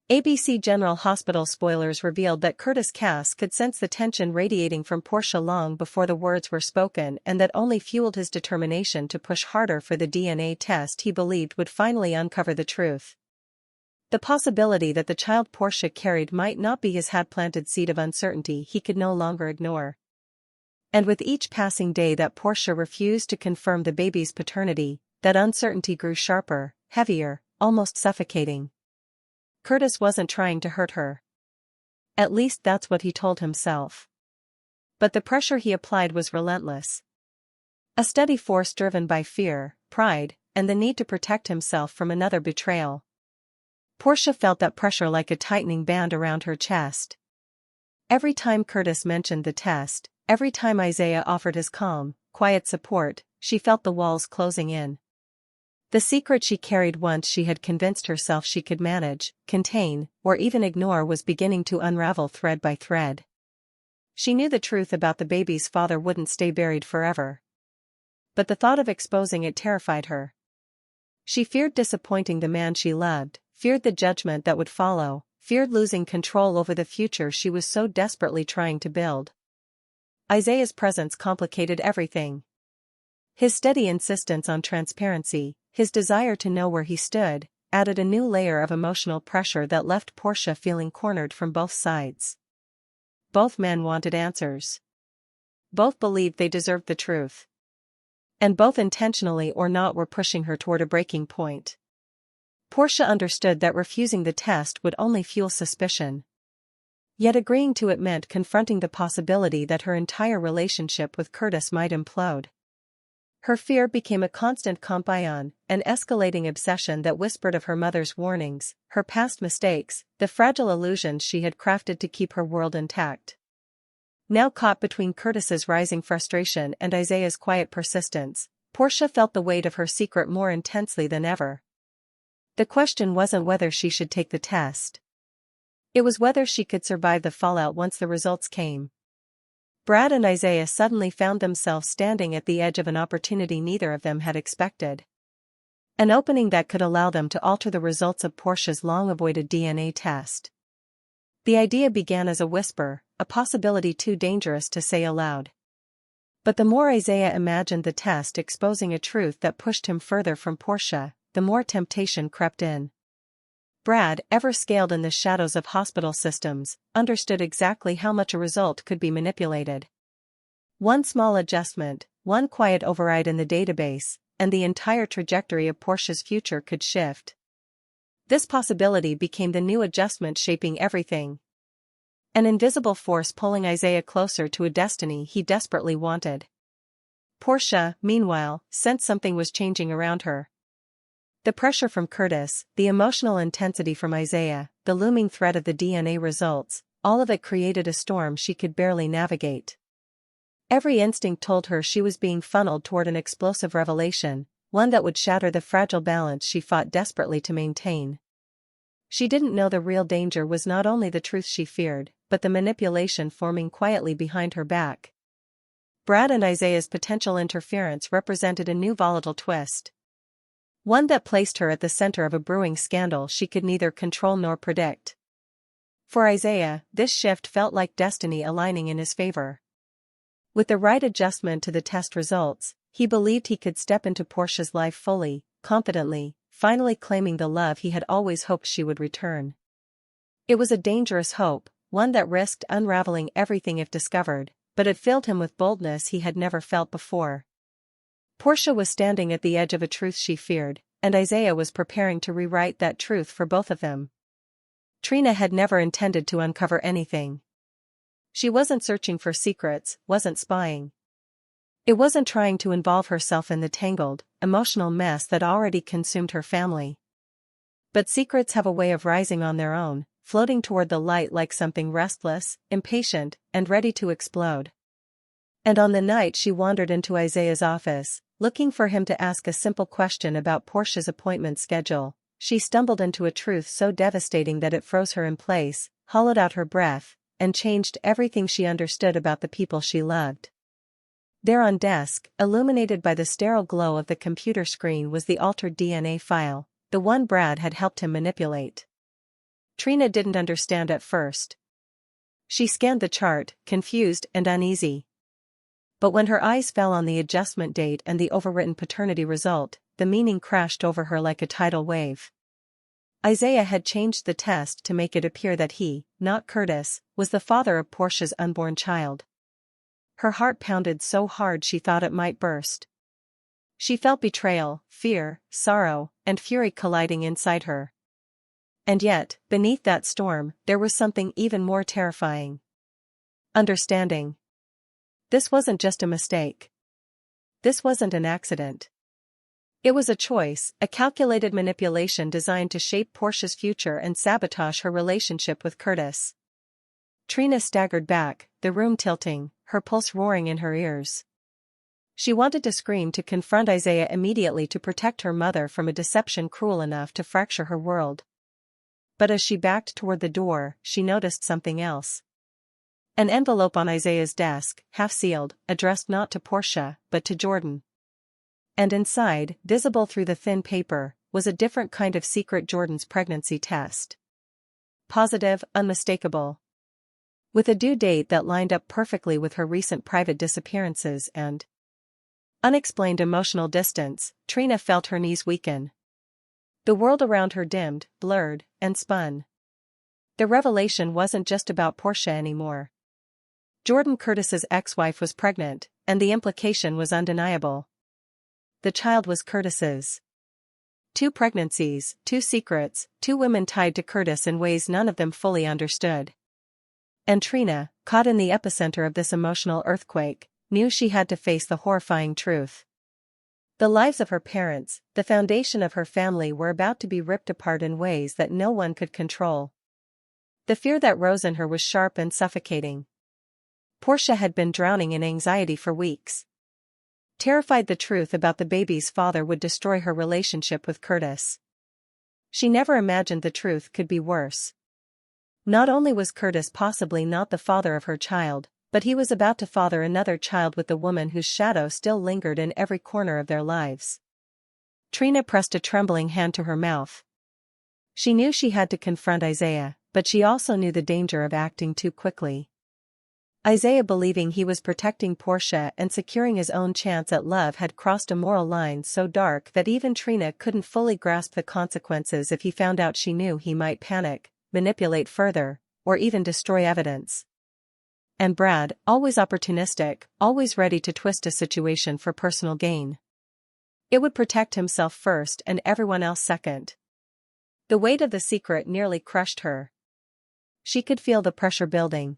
ABC General Hospital spoilers revealed that Curtis Cass could sense the tension radiating from Portia long before the words were spoken, and that only fueled his determination to push harder for the DNA test he believed would finally uncover the truth. The possibility that the child Portia carried might not be his had planted seed of uncertainty he could no longer ignore. And with each passing day that Portia refused to confirm the baby's paternity, that uncertainty grew sharper, heavier, almost suffocating. Curtis wasn't trying to hurt her. At least that's what he told himself. But the pressure he applied was relentless. A steady force driven by fear, pride, and the need to protect himself from another betrayal. Portia felt that pressure like a tightening band around her chest. Every time Curtis mentioned the test, every time Isaiah offered his calm, quiet support, she felt the walls closing in. The secret she carried once she had convinced herself she could manage, contain, or even ignore was beginning to unravel thread by thread. She knew the truth about the baby's father wouldn't stay buried forever. But the thought of exposing it terrified her. She feared disappointing the man she loved, feared the judgment that would follow, feared losing control over the future she was so desperately trying to build. Isaiah's presence complicated everything. His steady insistence on transparency, his desire to know where he stood, added a new layer of emotional pressure that left Portia feeling cornered from both sides. Both men wanted answers. Both believed they deserved the truth. And both intentionally or not were pushing her toward a breaking point. Portia understood that refusing the test would only fuel suspicion. Yet agreeing to it meant confronting the possibility that her entire relationship with Curtis might implode. Her fear became a constant companion, an escalating obsession that whispered of her mother's warnings, her past mistakes, the fragile illusions she had crafted to keep her world intact. Now caught between Curtis's rising frustration and Isaiah's quiet persistence, Portia felt the weight of her secret more intensely than ever. The question wasn't whether she should take the test. It was whether she could survive the fallout once the results came. Brad and Isaiah suddenly found themselves standing at the edge of an opportunity neither of them had expected. An opening that could allow them to alter the results of Portia's long-avoided DNA test. The idea began as a whisper, a possibility too dangerous to say aloud. But the more Isaiah imagined the test exposing a truth that pushed him further from Portia, the more temptation crept in. Brad, ever scaled in the shadows of hospital systems, understood exactly how much a result could be manipulated. One small adjustment, one quiet override in the database, and the entire trajectory of Portia's future could shift. This possibility became the new adjustment shaping everything. An invisible force pulling Isaiah closer to a destiny he desperately wanted. Portia, meanwhile, sensed something was changing around her. The pressure from Curtis, the emotional intensity from Isaiah, the looming threat of the DNA results, all of it created a storm she could barely navigate. Every instinct told her she was being funneled toward an explosive revelation, one that would shatter the fragile balance she fought desperately to maintain. She didn't know the real danger was not only the truth she feared, but the manipulation forming quietly behind her back. Brad and Isaiah's potential interference represented a new volatile twist. One that placed her at the center of a brewing scandal she could neither control nor predict. For Isaiah, this shift felt like destiny aligning in his favor. With the right adjustment to the test results, he believed he could step into Portia's life fully, confidently, finally claiming the love he had always hoped she would return. It was a dangerous hope, one that risked unraveling everything if discovered, but it filled him with boldness he had never felt before. Portia was standing at the edge of a truth she feared, and Isaiah was preparing to rewrite that truth for both of them. Trina had never intended to uncover anything. She wasn't searching for secrets, wasn't spying. It wasn't trying to involve herself in the tangled, emotional mess that already consumed her family. But secrets have a way of rising on their own, floating toward the light like something restless, impatient, and ready to explode. And on the night she wandered into Isaiah's office, looking for him to ask a simple question about Portia's appointment schedule, she stumbled into a truth so devastating that it froze her in place, hollowed out her breath, and changed everything she understood about the people she loved. There on desk, illuminated by the sterile glow of the computer screen, was the altered DNA file, the one Brad had helped him manipulate. Trina didn't understand at first. She scanned the chart, confused and uneasy. But when her eyes fell on the adjustment date and the overwritten paternity result, the meaning crashed over her like a tidal wave. Isaiah had changed the test to make it appear that he, not Curtis, was the father of Portia's unborn child. Her heart pounded so hard she thought it might burst. She felt betrayal, fear, sorrow, and fury colliding inside her. And yet, beneath that storm, there was something even more terrifying. Understanding. This wasn't just a mistake. This wasn't an accident. It was a choice, a calculated manipulation designed to shape Portia's future and sabotage her relationship with Curtis. Trina staggered back, the room tilting, her pulse roaring in her ears. She wanted to scream, to confront Isaiah immediately, to protect her mother from a deception cruel enough to fracture her world. But as she backed toward the door, she noticed something else. An envelope on Isaiah's desk, half-sealed, addressed not to Portia, but to Jordan. And inside, visible through the thin paper, was a different kind of secret: Jordan's pregnancy test. Positive, unmistakable. With a due date that lined up perfectly with her recent private disappearances and unexplained emotional distance, Trina felt her knees weaken. The world around her dimmed, blurred, and spun. The revelation wasn't just about Portia anymore. Jordan Curtis's ex-wife was pregnant, and the implication was undeniable. The child was Curtis's. 2 pregnancies, 2 secrets, 2 women tied to Curtis in ways none of them fully understood. And Trina, caught in the epicenter of this emotional earthquake, knew she had to face the horrifying truth. The lives of her parents, the foundation of her family, were about to be ripped apart in ways that no one could control. The fear that rose in her was sharp and suffocating. Portia had been drowning in anxiety for weeks. Terrified the truth about the baby's father would destroy her relationship with Curtis. She never imagined the truth could be worse. Not only was Curtis possibly not the father of her child, but he was about to father another child with the woman whose shadow still lingered in every corner of their lives. Trina pressed a trembling hand to her mouth. She knew she had to confront Isaiah, but she also knew the danger of acting too quickly. Isaiah, believing he was protecting Portia and securing his own chance at love, had crossed a moral line so dark that even Trina couldn't fully grasp the consequences if he found out. She knew he might panic, manipulate further, or even destroy evidence. And Brad, always opportunistic, always ready to twist a situation for personal gain. It would protect himself first and everyone else second. The weight of the secret nearly crushed her. She could feel the pressure building.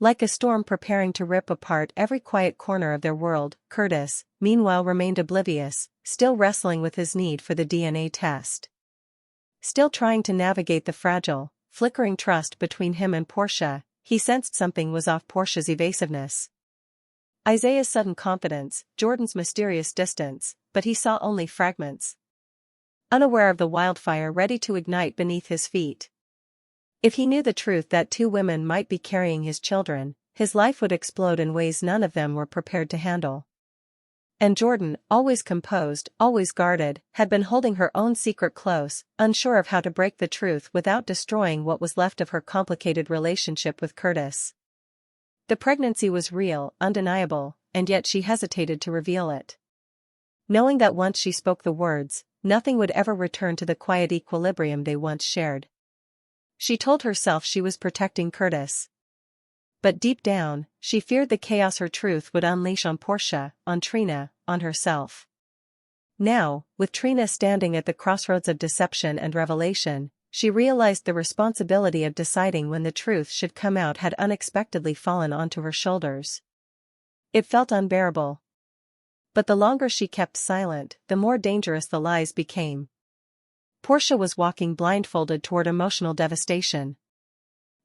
Like a storm preparing to rip apart every quiet corner of their world, Curtis, meanwhile, remained oblivious, still wrestling with his need for the DNA test. Still trying to navigate the fragile, flickering trust between him and Portia, he sensed something was off: Portia's evasiveness, Isaiah's sudden confidence, Jordan's mysterious distance, but he saw only fragments. Unaware of the wildfire ready to ignite beneath his feet. If he knew the truth that 2 women might be carrying his children, his life would explode in ways none of them were prepared to handle. And Jordan, always composed, always guarded, had been holding her own secret close, unsure of how to break the truth without destroying what was left of her complicated relationship with Curtis. The pregnancy was real, undeniable, and yet she hesitated to reveal it. Knowing that once she spoke the words, nothing would ever return to the quiet equilibrium they once shared. She told herself she was protecting Curtis. But deep down, she feared the chaos her truth would unleash on Portia, on Trina, on herself. Now, with Trina standing at the crossroads of deception and revelation, she realized the responsibility of deciding when the truth should come out had unexpectedly fallen onto her shoulders. It felt unbearable. But the longer she kept silent, the more dangerous the lies became. Portia was walking blindfolded toward emotional devastation.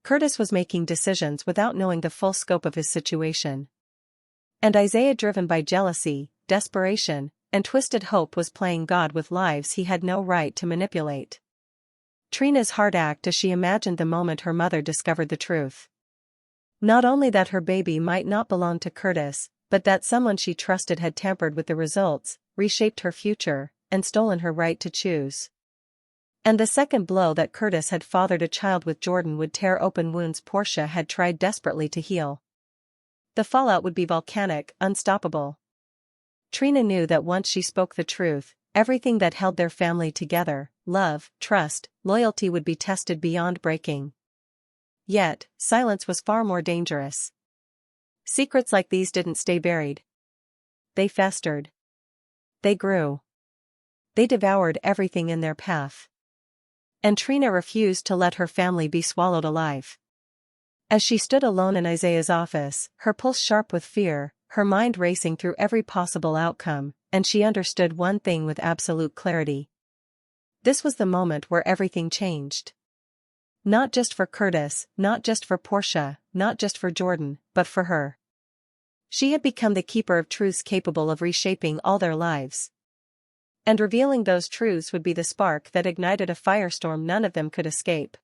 Curtis was making decisions without knowing the full scope of his situation. And Isaiah, driven by jealousy, desperation, and twisted hope, was playing God with lives he had no right to manipulate. Trina's heart ached as she imagined the moment her mother discovered the truth. Not only that her baby might not belong to Curtis, but that someone she trusted had tampered with the results, reshaped her future, and stolen her right to choose. And the second blow that Curtis had fathered a child with Jordan would tear open wounds Portia had tried desperately to heal. The fallout would be volcanic, unstoppable. Trina knew that once she spoke the truth, everything that held their family together, love, trust, loyalty would be tested beyond breaking. Yet, silence was far more dangerous. Secrets like these didn't stay buried. They festered. They grew. They devoured everything in their path. And Trina refused to let her family be swallowed alive. As she stood alone in Isaiah's office, her pulse sharp with fear, her mind racing through every possible outcome, and she understood one thing with absolute clarity. This was the moment where everything changed. Not just for Curtis, not just for Portia, not just for Jordan, but for her. She had become the keeper of truths capable of reshaping all their lives. And revealing those truths would be the spark that ignited a firestorm none of them could escape.